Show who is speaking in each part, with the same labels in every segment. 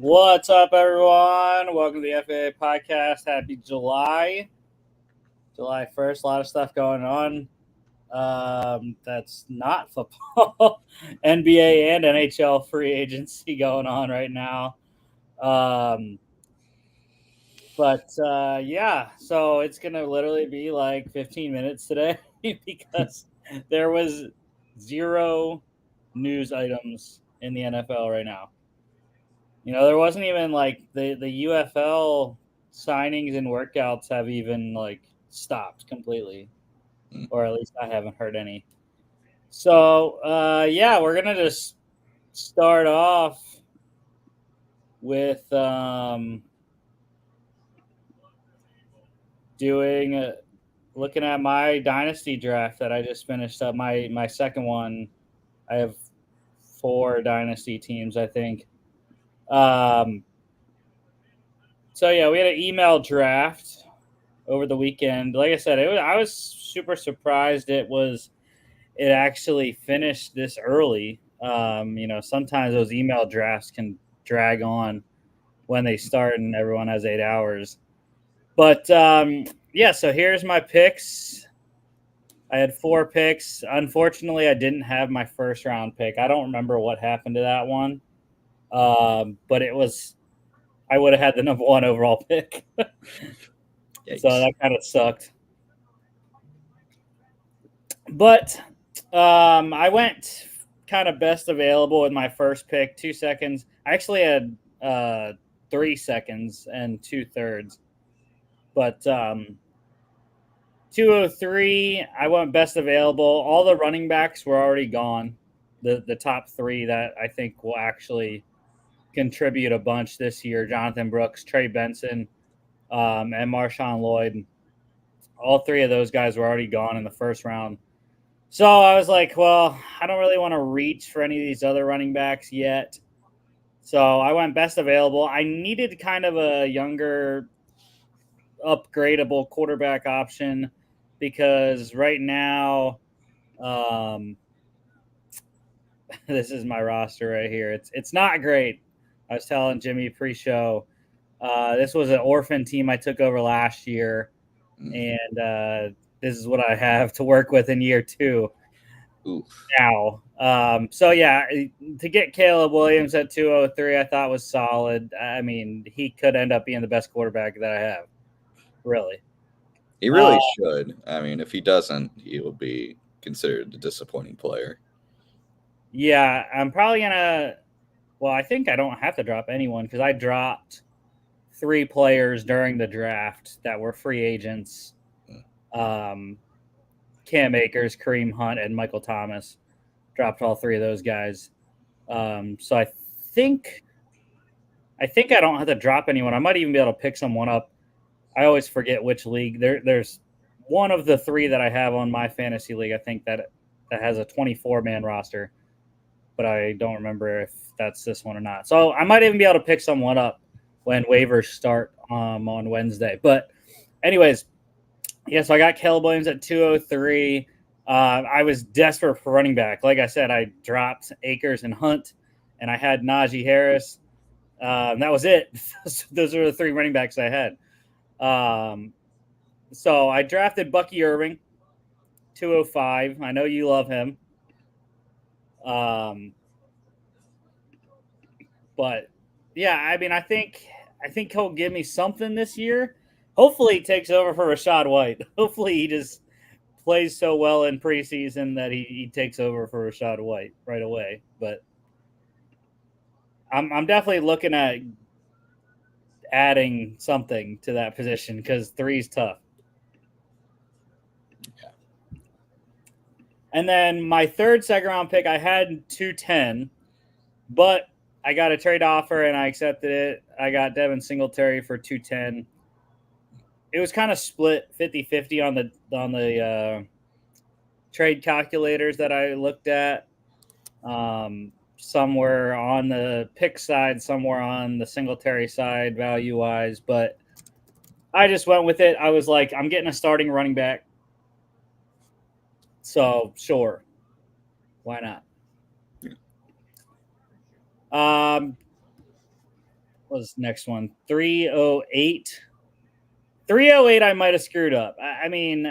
Speaker 1: What's up, everyone? Welcome to the FAA podcast. Happy July 1st. A lot of stuff going on. That's not football. NBA and NHL free agency going on right now. Yeah, so it's going to literally be like 15 minutes today because there was zero news items in the NFL right now. There wasn't even like the UFL signings and workouts have even like stopped completely, or at least I haven't heard any. So yeah, we're gonna just start off with looking at my dynasty draft that I just finished up. My second one. I have 4 dynasty teams, I think. So yeah, we had an email draft over the weekend. Like I said, I was super surprised it actually finished this early. Sometimes those email drafts can drag on when they start, and everyone has 8 hours. But yeah, so here's my picks. I had 4 picks. Unfortunately, I didn't have my first round pick. I don't remember what happened to that one, but I would have had the number 1 overall pick. So that kind of sucked. But I went kind of best available with my first pick, 2 seconds. I actually had 3 seconds and 2/3. But 203, I went best available. All the running backs were already gone. The top 3 that I think will actually contribute a bunch this year: Jonathan Brooks, Trey Benson, and Marshawn Lloyd. All 3 of those guys were already gone in the first round. So I was like, well, I don't really want to reach for any of these other running backs yet. So I went best available. I needed kind of a younger, upgradable quarterback option because right now, this is my roster right here. It's not great. I was telling Jimmy pre-show. This was an orphan team I took over last year, and this is what I have to work with in year 2. Now. So yeah, to get Caleb Williams at 203, I thought was solid. I mean, he could end up being the best quarterback that I have. Really.
Speaker 2: He really should. I mean, if he doesn't, he will be considered a disappointing player.
Speaker 1: Yeah, I'm probably gonna. Well, I think I don't have to drop anyone because I dropped 3 players during the draft that were free agents. Cam Akers, Kareem Hunt, and Michael Thomas. Dropped all 3 of those guys. So I think I don't have to drop anyone. I might even be able to pick someone up. I always forget which league. There's one of the 3 that I have on my fantasy league, I think that has a 24-man roster, but I don't remember if that's this one or not. So I might even be able to pick someone up when waivers start on Wednesday. But anyways, yeah, so I got Caleb Williams at 203. I was desperate for running back. Like I said, I dropped Akers and Hunt, and I had Najee Harris. That was it. Those are the 3 running backs I had. So I drafted Bucky Irving, 205. I know you love him. But yeah, I mean, I think he'll give me something this year. Hopefully, he takes over for Rachaad White. Hopefully, he just plays so well in preseason that he takes over for Rachaad White right away. But I'm definitely looking at adding something to that position because 3's tough.
Speaker 2: Yeah.
Speaker 1: And then my 3rd second round pick, I had 210, but I got a trade offer and I accepted it. I got Devin Singletary for 210. It was kind of split 50-50 on the trade calculators that I looked at. Somewhere on the pick side, somewhere on the Singletary side, value-wise. But I just went with it. I was like, I'm getting a starting running back. So, sure. Why not? was next one? 308. 308, I might have screwed up. I mean,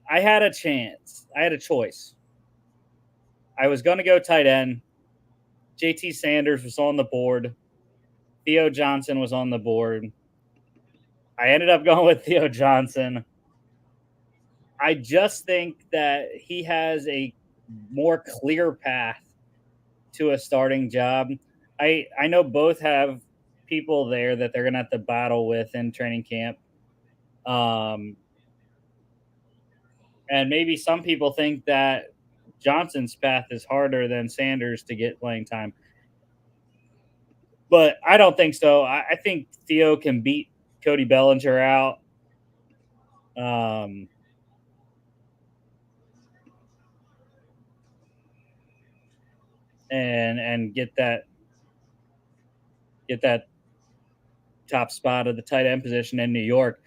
Speaker 1: I had a chance. I had a choice. I was going to go tight end. JT Sanders was on the board. Theo Johnson was on the board. I ended up going with Theo Johnson. I just think that he has a more clear path to a starting job. I know both have people there that they're going to have to battle with in training camp. And maybe some people think that Johnson's path is harder than Sanders to get playing time. But I don't think so. I think Theo can beat Cody Bellinger out. And get that top spot of the tight end position in New York.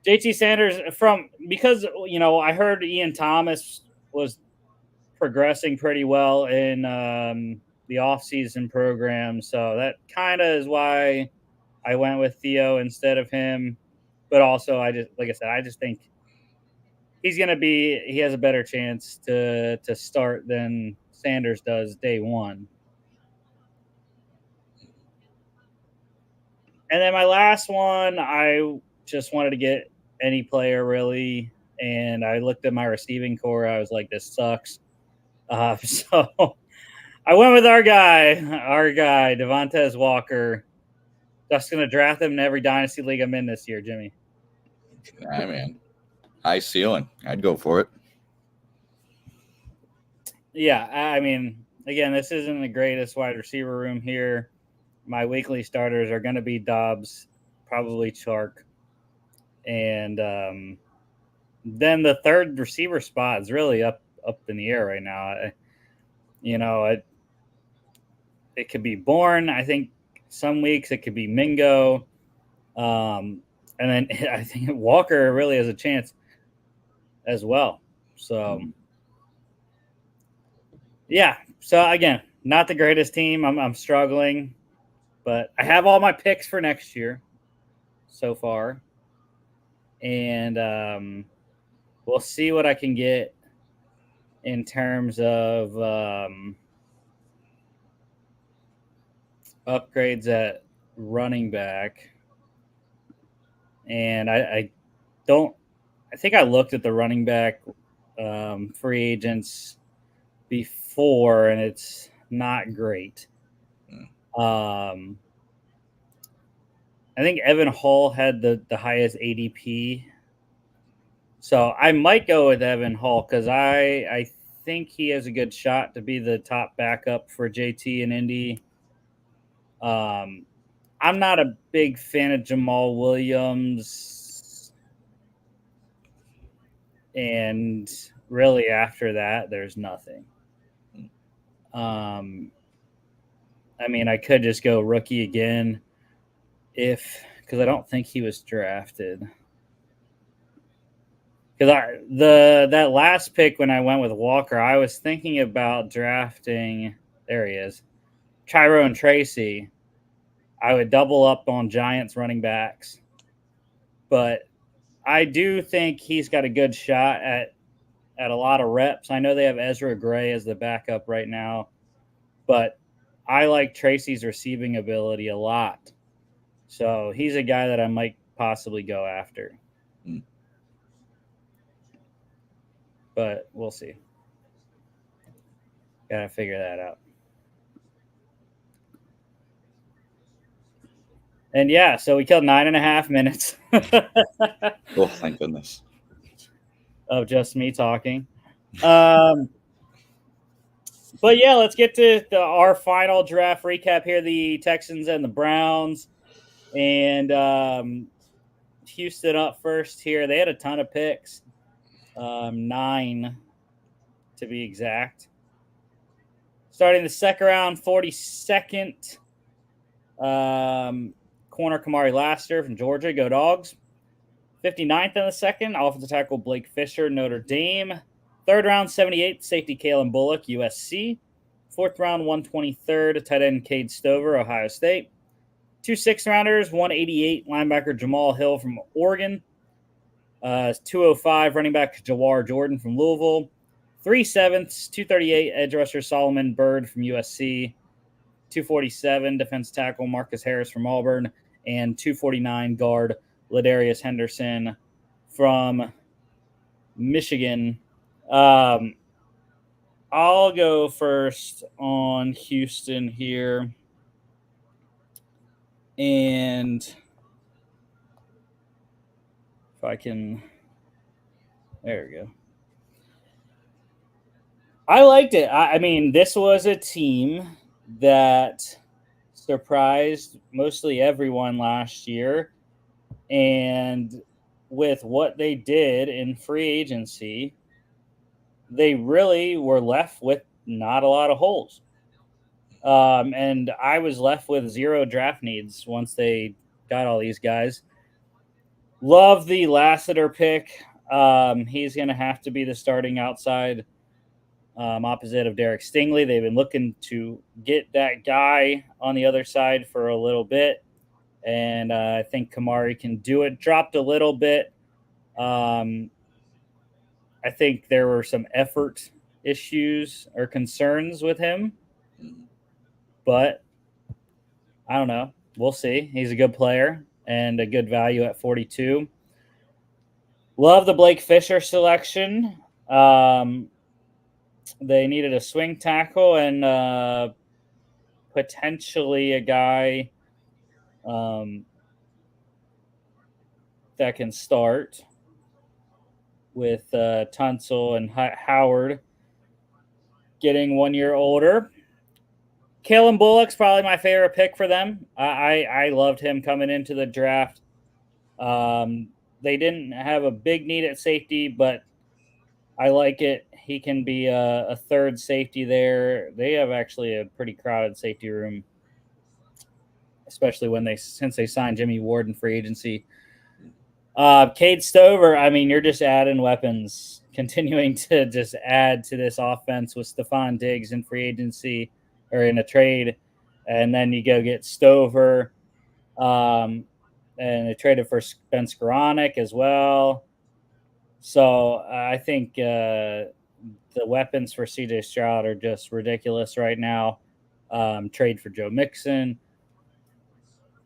Speaker 1: JT Sanders because I heard Ian Thomas was progressing pretty well in the offseason program, so that kind of is why I went with Theo instead of him. But also, I just think he has a better chance to start than Sanders does day one. And then my last one, I just wanted to get any player really, and I looked at my receiving core. I was like, this sucks. So I went with our guy, Devontae Walker. Just going to draft him in every dynasty league I'm in this year, Jimmy.
Speaker 2: I mean, high ceiling. I'd go for it.
Speaker 1: Yeah, I mean, again, this isn't the greatest wide receiver room here. My weekly starters are going to be Dobbs, probably Chark. And then the third receiver spot is really up in the air right now. It could be Bourne. I think some weeks it could be Mingo. And then I think Walker really has a chance as well. So, yeah. So, again, not the greatest team. I'm struggling. But I have all my picks for next year so far. And we'll see what I can get in terms of upgrades at running back. And I think I looked at the running back free agents before, and it's not great. I think Evan Hall had the highest ADP. So I might go with Evan Hall because I think he has a good shot to be the top backup for JT in Indy. I'm not a big fan of Jamal Williams. And really after that, there's nothing. I mean, I could just go rookie again because I don't think he was drafted. Because that last pick when I went with Walker, I was thinking about drafting. There he is, Tyrone Tracy. I would double up on Giants running backs, but I do think he's got a good shot at a lot of reps. I know they have Ezra Gray as the backup right now, but I like Tracy's receiving ability a lot. So he's a guy that I might possibly go after. But we'll see. Gotta figure that out. And yeah, so we killed 9.5 minutes.
Speaker 2: Oh, thank goodness.
Speaker 1: Of just me talking. But yeah, let's get to our final draft recap here. The Texans and the Browns. And Houston up first here. They had a ton of picks. 9 to be exact. Starting the second round, 42nd. Corner Kamari Laster from Georgia. Go Dogs. 59th in the second. Offensive tackle Blake Fisher, Notre Dame. Third round, 78th. Safety Kalen Bullock, USC. Fourth round, 123rd. Tight end Cade Stover, Ohio State. 2 6th-rounders, 188 linebacker Jamal Hill from Oregon, 205 running back Jawar Jordan from Louisville, 3 7ths, 238 edge rusher Solomon Byrd from USC, 247 defense tackle Marcus Harris from Auburn, and 249 guard Ladarius Henderson from Michigan. I'll go first on Houston here. And if I can, there we go. I liked it. I mean, this was a team that surprised mostly everyone last year. And with what they did in free agency, they really were left with not a lot of holes. And I was left with 0 draft needs once they got all these guys. Love the Lassiter pick. He's going to have to be the starting outside opposite of Derek Stingley. They've been looking to get that guy on the other side for a little bit, and I think Kamari can do it. Dropped a little bit. I think there were some effort issues or concerns with him, but I don't know. We'll see. He's a good player and a good value at 42. Love the Blake Fisher selection. They needed a swing tackle and potentially a guy that can start with Tunsil and Howard getting 1 year older. Kalen Bullock's probably my favorite pick for them. I loved him coming into the draft. They didn't have a big need at safety, but I like it. He can be a third safety there. They have actually a pretty crowded safety room, especially since they signed Jimmy Ward in free agency. Cade Stover, I mean, you're just adding weapons, continuing to just add to this offense with Stephon Diggs in free agency or in a trade, and then you go get Stover, and they traded for Ben Skoranek as well. So I think the weapons for CJ Stroud are just ridiculous right now. Trade for Joe Mixon.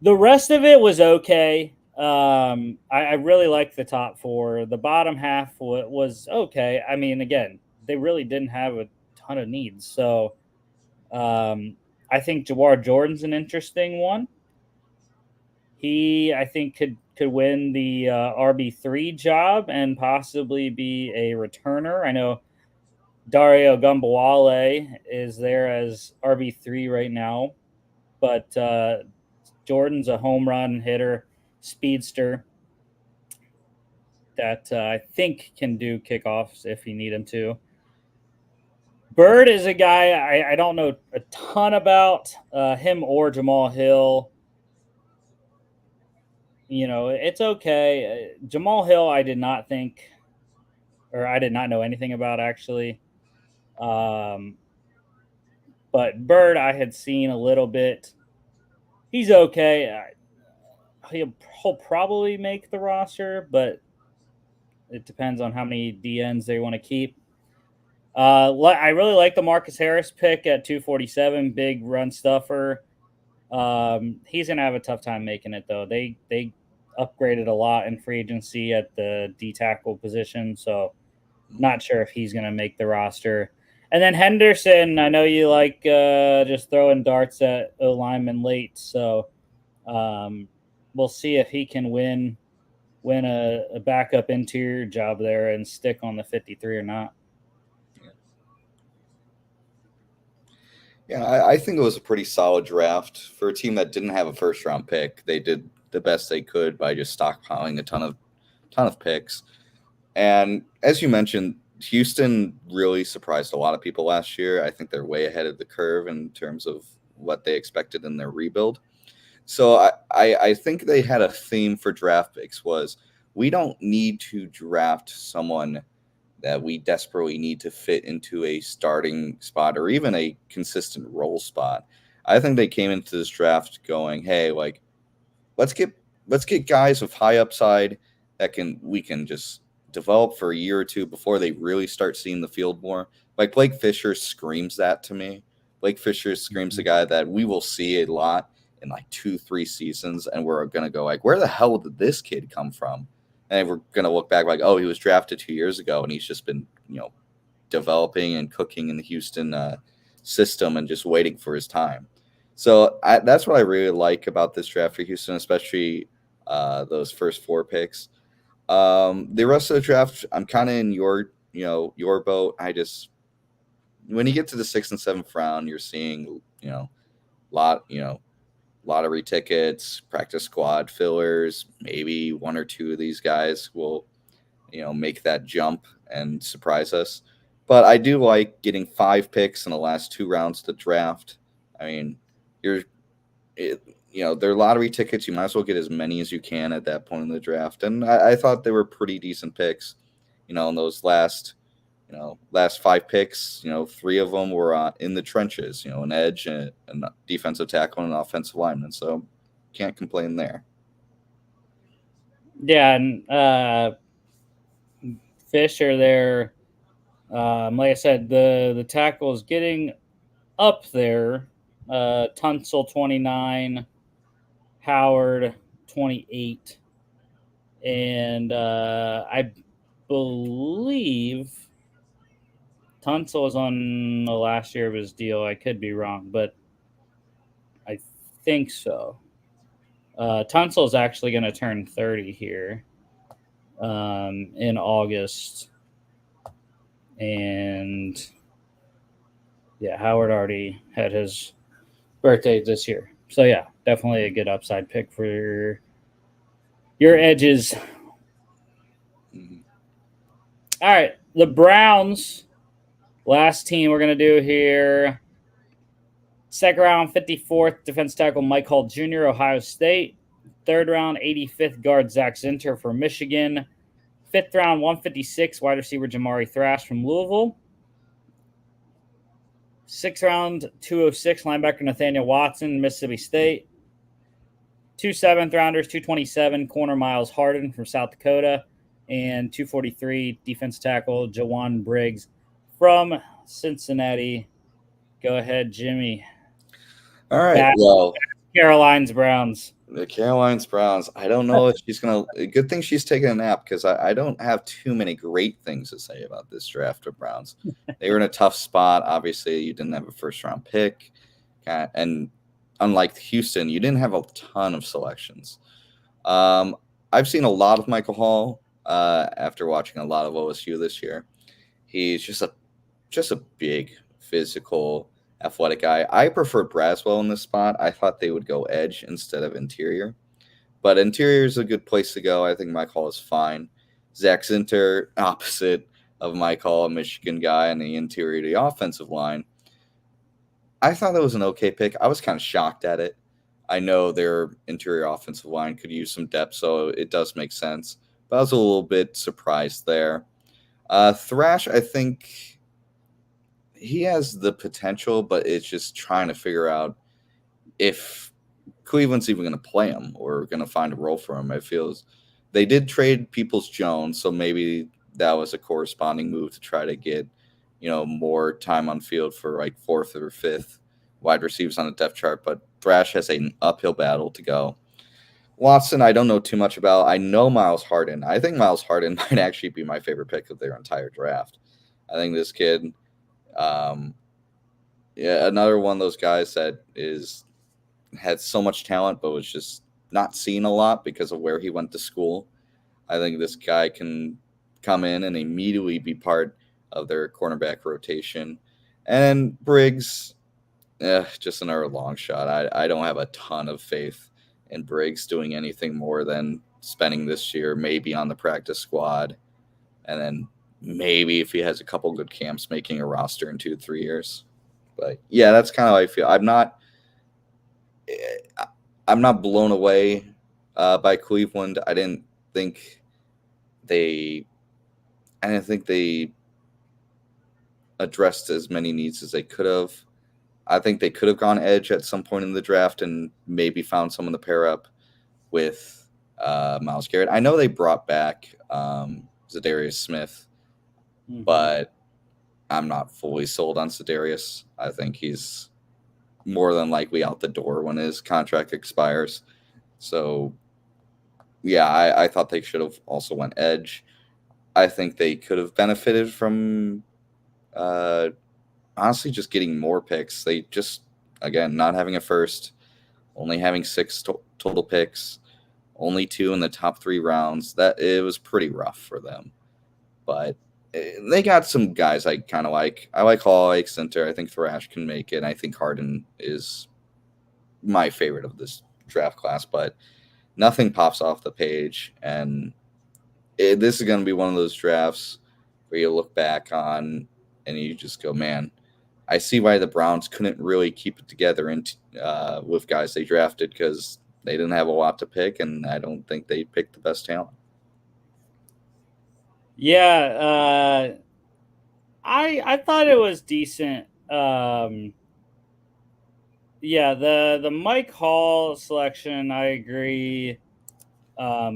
Speaker 1: The rest of it was okay. I really liked the top 4. The bottom half was okay. I mean, again, they really didn't have a ton of needs. So I think Jawar Jordan's an interesting one. He, I think, could win the RB3 job and possibly be a returner. I know Dario Gumbawale is there as RB3 right now, but Jordan's a home run hitter, speedster that I think can do kickoffs if you need him to. Byrd is a guy I don't know a ton about, him or Jamal Hill. You know, it's okay. Jamal Hill, I did not know anything about actually. But Byrd, I had seen a little bit. He's okay. He'll probably make the roster, but it depends on how many DNs they want to keep. I really like the Marcus Harris pick at 247, big run stuffer. He's gonna have a tough time making it though. They upgraded a lot in free agency at the D tackle position, so not sure if he's gonna make the roster. And then Henderson, I know you like just throwing darts at O lineman late, so we'll see if he can win a backup interior job there and stick on the 53 or not.
Speaker 2: Yeah, I think it was a pretty solid draft for a team that didn't have a first-round pick. They did the best they could by just stockpiling a ton of picks. And as you mentioned, Houston really surprised a lot of people last year. I think they're way ahead of the curve in terms of what they expected in their rebuild. So I think they had a theme for draft picks was we don't need to draft someone that we desperately need to fit into a starting spot or even a consistent role spot. I think they came into this draft going, hey, like let's get guys with high upside that we can just develop for a year or two before they really start seeing the field more. Like Blake Fisher screams that to me. Blake Fisher screams a guy that we will see a lot in like 2-3 seasons, and we're gonna go like, where the hell did this kid come from? And we're gonna look back like, oh, he was drafted 2 years ago, and he's just been developing and cooking in the Houston system and just waiting for his time. So that's what I really like about this draft for Houston, especially those first 4 picks. The rest of the draft, I'm kind of in your boat. When you get to the 6th and 7th round, you're seeing lot lottery tickets, practice squad fillers. Maybe 1 or 2 of these guys will make that jump and surprise us. But I do like getting 5 picks in the last 2 rounds to draft. I mean, you're they're lottery tickets. You might as well get as many as you can at that point in the draft. And I thought they were pretty decent picks. In those last 5 picks, 3 of them were in the trenches. An edge, and a defensive tackle, and an offensive lineman. So can't complain there.
Speaker 1: Yeah, and Fisher there, like I said, the tackle is getting up there. Tunsil 29, Howard 28, and I believe Tunsil is on the last year of his deal. I could be wrong, but I think so. Tunsil is actually going to turn 30 here in August. And yeah, Howard already had his birthday this year. So yeah, definitely a good upside pick for your edges.
Speaker 2: Mm-hmm.
Speaker 1: All right, the Browns, last team we're going to do here. 2nd round, 54th defense tackle Mike Hall Jr., Ohio State. 3rd round, 85th guard Zach Zinter for Michigan. 5th round, 156 wide receiver Jamari Thrash from Louisville. 6th round, 206 linebacker Nathaniel Watson, Mississippi State. 2 7th rounders, 227 corner Miles Harden from South Dakota, and 243 defense tackle Jawan Briggs from Cincinnati. Go ahead, Jimmy.
Speaker 2: All right.
Speaker 1: Caroline's Browns.
Speaker 2: The Caroline's Browns. I don't know if she's going to – good thing she's taking a nap, because I don't have too many great things to say about this draft of Browns. They were in a tough spot. Obviously, you didn't have a first-round pick. And unlike Houston, you didn't have a ton of selections. I've seen a lot of Michael Hall after watching a lot of OSU this year. He's just a big, physical – athletic guy. I prefer Braswell in this spot. I thought they would go edge instead of interior, but interior is a good place to go. I think Mike Hall is fine. Zach Zinter, opposite of Mike Hall, a Michigan guy, in the interior to the offensive line. I thought that was an okay pick. I was kind of shocked at it. I know their interior offensive line could use some depth, so it does make sense, but I was a little bit surprised there. Thrash, I think he has the potential, but it's just trying to figure out if Cleveland's even going to play him or going to find a role for him. It feels they did trade Peoples-Jones, so maybe that was a corresponding move to try to get more time on field for like 4th or 5th wide receivers on the depth chart. But Thrash has an uphill battle to go. Watson, I don't know too much about. I know Miles Harden. I think Miles Harden might actually be my favorite pick of their entire draft. I think this kid. Another one of those guys that had so much talent, but was just not seen a lot because of where he went to school. I think this guy can come in and immediately be part of their cornerback rotation. And Briggs, just another long shot. I don't have a ton of faith in Briggs doing anything more than spending this year maybe on the practice squad, and then maybe if he has a couple good camps, making a roster in 2-3 years. But yeah, that's kind of how I feel. I'm not blown away by Cleveland. I didn't think they addressed as many needs as they could have. I think they could have gone edge at some point in the draft and maybe found someone to pair up with Myles Garrett. I know they brought back Zadarius Smith, but I'm not fully sold on Zadarius. I think he's more than likely out the door when his contract expires. So, yeah, I thought they should have also went edge. I think they could have benefited from honestly just getting more picks. They just, again, not having a first, only having 6 total picks, only 2 in the top 3 rounds. That it was pretty rough for them. But they got some guys I kind of like. I like Hall, I like Center. I think Thrash can make it. I think Harden is my favorite of this draft class, but nothing pops off the page. And this is going to be one of those drafts where you look back on and you just go, man, I see why the Browns couldn't really keep it together with guys they drafted because they didn't have a lot to pick, and I don't think they picked the best talent.
Speaker 1: Yeah, I thought it was decent. Yeah, the Mike Hall selection, I agree,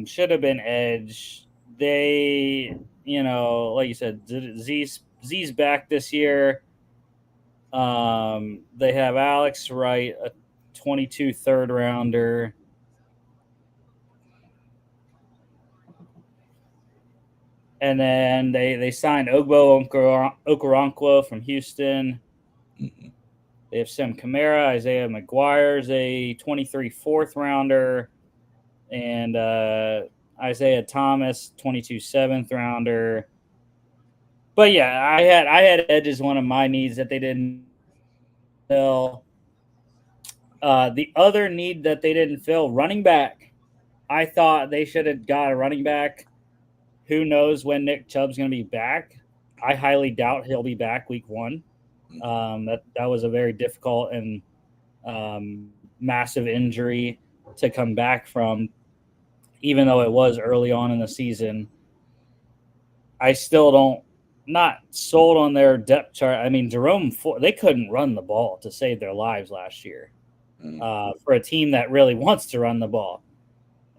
Speaker 1: should have been edge. They, like you said, Z's back this year. They have Alex Wright, a 22 third rounder. And then they signed Ogbo Okoronkwo from Houston.
Speaker 2: Mm-hmm.
Speaker 1: They have Sam Kamara, Isaiah McGuire's a 23 fourth rounder, and Isaiah Thomas, 22 seventh rounder. But yeah, I had edge as one of my needs that they didn't fill. The other need that they didn't fill, running back. I thought they should have got a running back. Who knows when Nick Chubb's going to be back? I highly doubt he'll be back week 1. That was a very difficult and massive injury to come back from, even though it was early on in the season. I still not sold on their depth chart. I mean, Jerome Ford, they couldn't run the ball to save their lives last year for a team that really wants to run the ball.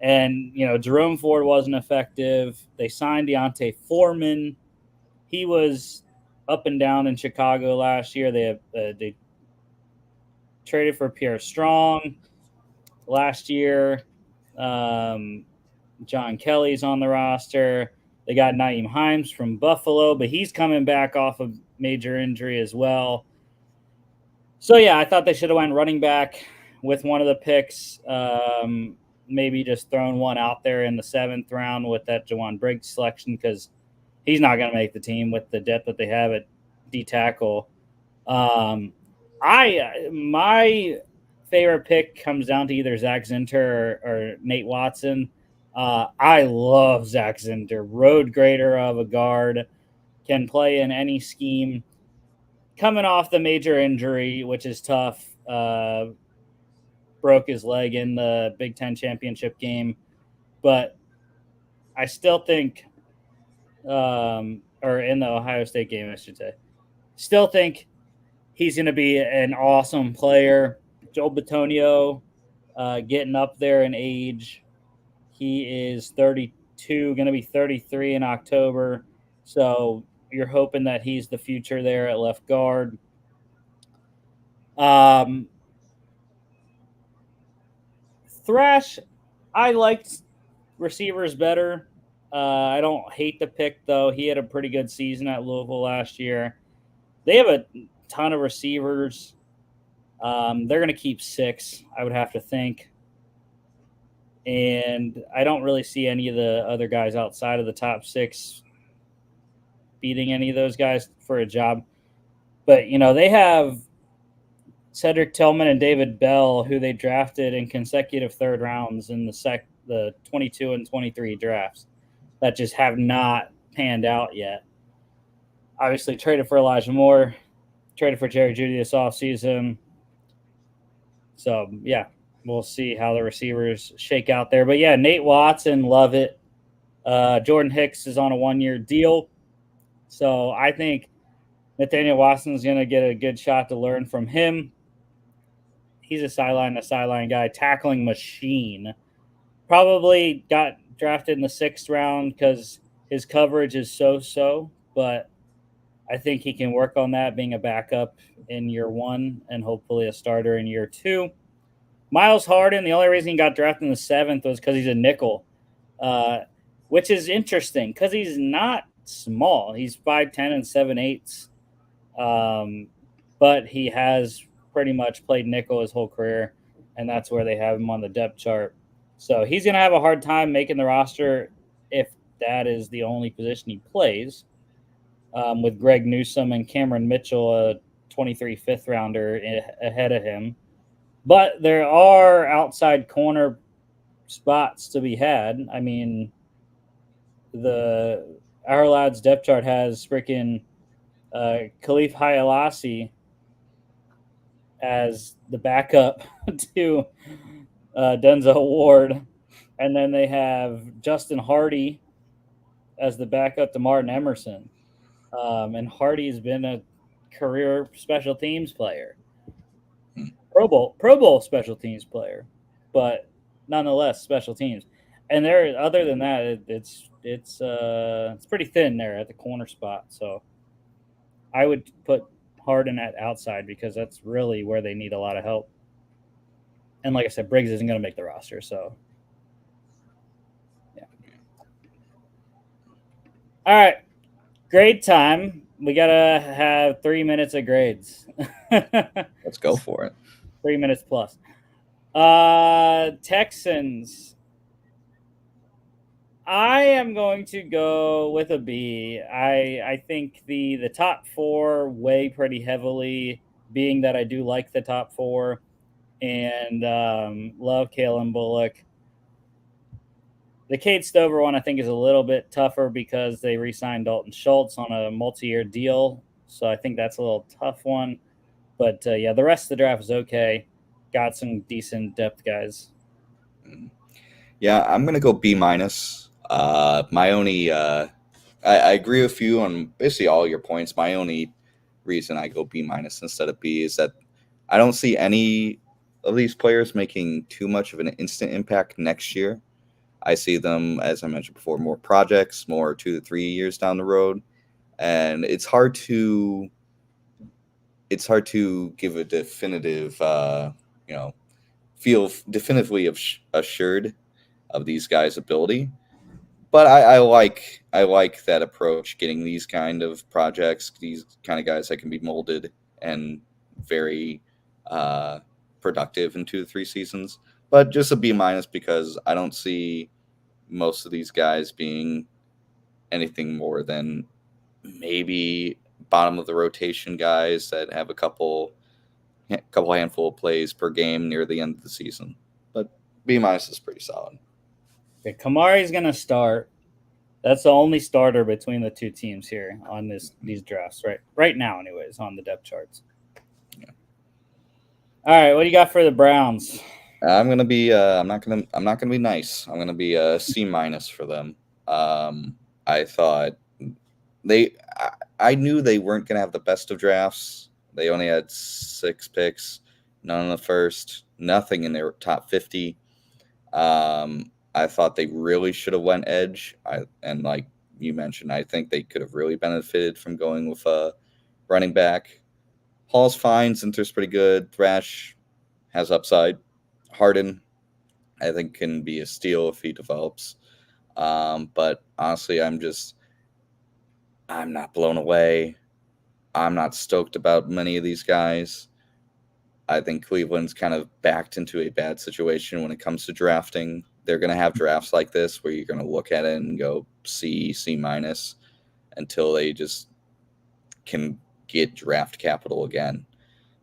Speaker 1: And, Jerome Ford wasn't effective. They signed Deontay Foreman. He was up and down in Chicago last year. They traded for Pierre Strong last year. John Kelly's on the roster. They got Naeem Hines from Buffalo, but he's coming back off of major injury as well. So, yeah, I thought they should have went running back with one of the picks. Maybe just thrown one out there in the 7th round with that Jawan Briggs selection because he's not going to make the team with the depth that they have at D tackle. My favorite pick comes down to either Zach Zinter or Nate Watson. I love Zach Zinter, road grader of a guard, can play in any scheme. Coming off the major injury, which is tough, broke his leg in the Big Ten championship game, but I still think, or in the Ohio State game, I should say, still think he's going to be an awesome player. Joel Bitonio, getting up there in age. He is 32, going to be 33 in October. So you're hoping that he's the future there at left guard. Thrash, I liked receivers better. I don't hate the pick, though. He had a pretty good season at Louisville last year. They have a ton of receivers. They're going to keep 6, I would have to think. And I don't really see any of the other guys outside of the top 6 beating any of those guys for a job. But, they have Cedric Tillman and David Bell, who they drafted in consecutive 3rd rounds in the 22 and 23 drafts that just have not panned out yet. Obviously, traded for Elijah Moore, traded for Jerry Jeudy this offseason. So, yeah, we'll see how the receivers shake out there. But, yeah, Nate Watson, love it. Jordan Hicks is on a 1-year deal. So, I think Nathaniel Watson is going to get a good shot to learn from him. He's a sideline guy, tackling machine. Probably got drafted in the 6th round because his coverage is so, but I think he can work on that being a backup in year 1 and hopefully a starter in year 2. Miles Harden, the only reason he got drafted in the 7th was because he's a nickel, uh, which is interesting because he's not small. He's 5'10" and 7/8, but he has pretty much played nickel his whole career, and that's where they have him on the depth chart. So he's going to have a hard time making the roster if that is the only position he plays, with Greg Newsome and Cameron Mitchell, a 23 fifth rounder, ahead of him. But there are outside corner spots to be had. I mean, our lad's depth chart has freaking Khalif Hayalasi as the backup to Denzel Ward, and then they have Justin Hardy as the backup to Martin Emerson. And Hardy's been a career special teams player, Pro Bowl special teams player, but nonetheless special teams. And there, other than that, it's pretty thin there at the corner spot. So I would put Harden at outside because that's really where they need a lot of help. And like I said, Briggs isn't going to make the roster, so yeah. All right, grade time. We gotta have 3 minutes of grades.
Speaker 2: Let's go for it.
Speaker 1: 3 minutes plus. Texans. I am going to go with a B. I think the top 4 weigh pretty heavily, being that I do like the top 4 and love Kalen Bullock. The Cade Stover one I think is a little bit tougher because they re-signed Dalton Schultz on a multi-year deal, so I think that's a little tough one. But yeah, the rest of the draft is okay. Got some decent depth guys.
Speaker 2: Yeah, I'm gonna go B minus. My only, I agree with you on basically all your points. My only reason I go B minus instead of B is that I don't see any of these players making too much of an instant impact next year. I see them, as I mentioned before, more projects, more 2 to 3 years down the road, and it's hard to give a definitive, feel definitively assured of these guys' ability. But I like that approach, getting these kind of projects, these kind of guys that can be molded and very productive in 2 to 3 seasons. But just a B minus because I don't see most of these guys being anything more than maybe bottom of the rotation guys that have a couple handful of plays per game near the end of the season. But B minus is pretty solid.
Speaker 1: Okay, Kamari's going to start. That's the only starter between the two teams here on these drafts, right now, anyways, on the depth charts.
Speaker 2: Yeah.
Speaker 1: All right, what do you got for the Browns?
Speaker 2: I'm gonna be. I'm not gonna be nice. I'm gonna be a C minus for them. I thought I knew they weren't gonna have the best of drafts. They only had 6 picks, none in the first, nothing in their top 50. I thought they really should have went edge. And like you mentioned, I think they could have really benefited from going with a running back. Hall's fine, Zinter's pretty good. Thrash has upside. Harden, I think, can be a steal if he develops. But honestly, I'm not blown away. I'm not stoked about many of these guys. I think Cleveland's kind of backed into a bad situation when it comes to drafting. They're going to have drafts like this where you're going to look at it and go C minus until they just can get draft capital again.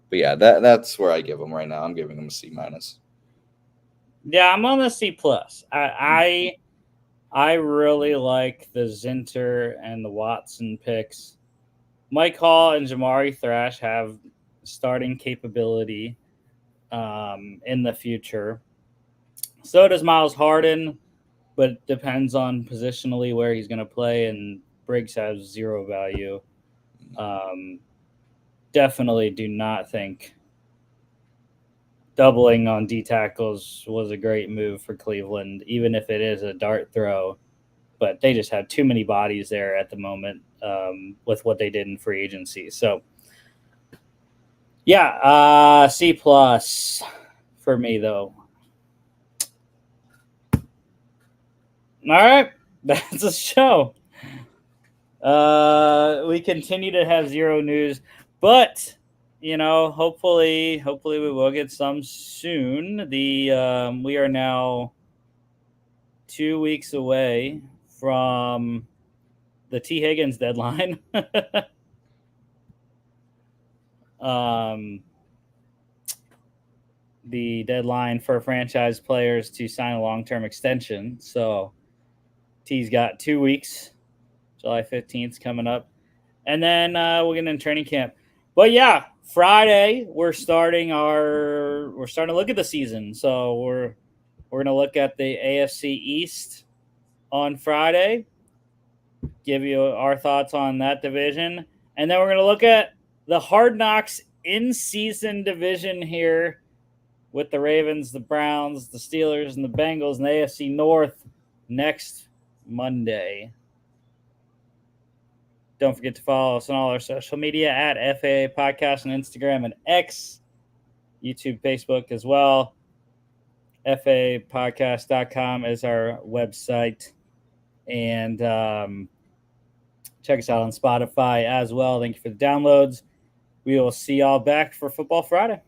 Speaker 2: But yeah, that's where I give them right now. I'm giving them a C minus.
Speaker 1: Yeah, I'm on the C plus. I really like the Zinter and the Watson picks. Mike Hall and Jamari Thrash have starting capability in the future. So does Miles Harden, but it depends on positionally where he's going to play, and Briggs has 0 value. Definitely do not think doubling on D tackles was a great move for Cleveland, even if it is a dart throw. But they just have too many bodies there at the moment with what they did in free agency. So, yeah, C plus for me though. All right, that's a show. We continue to have zero news, but hopefully we will get some soon. We are now 2 weeks away from the T. Higgins deadline. The deadline for franchise players to sign a long-term extension. So T's got 2 weeks. July 15th is coming up. And then we'll get in training camp. But yeah, Friday we're starting to look at the season. So we're gonna look at the AFC East on Friday, give you our thoughts on that division, and then we're gonna look at the Hard Knocks in-season division here with the Ravens, the Browns, the Steelers, and the Bengals in the AFC North next Monday. Don't forget to follow us on all our social media at FAA Podcast on Instagram and X, YouTube, Facebook as well. FAPodcast.com is our website. And check us out on Spotify as well. Thank you for the downloads. We will see y'all back for Football Friday.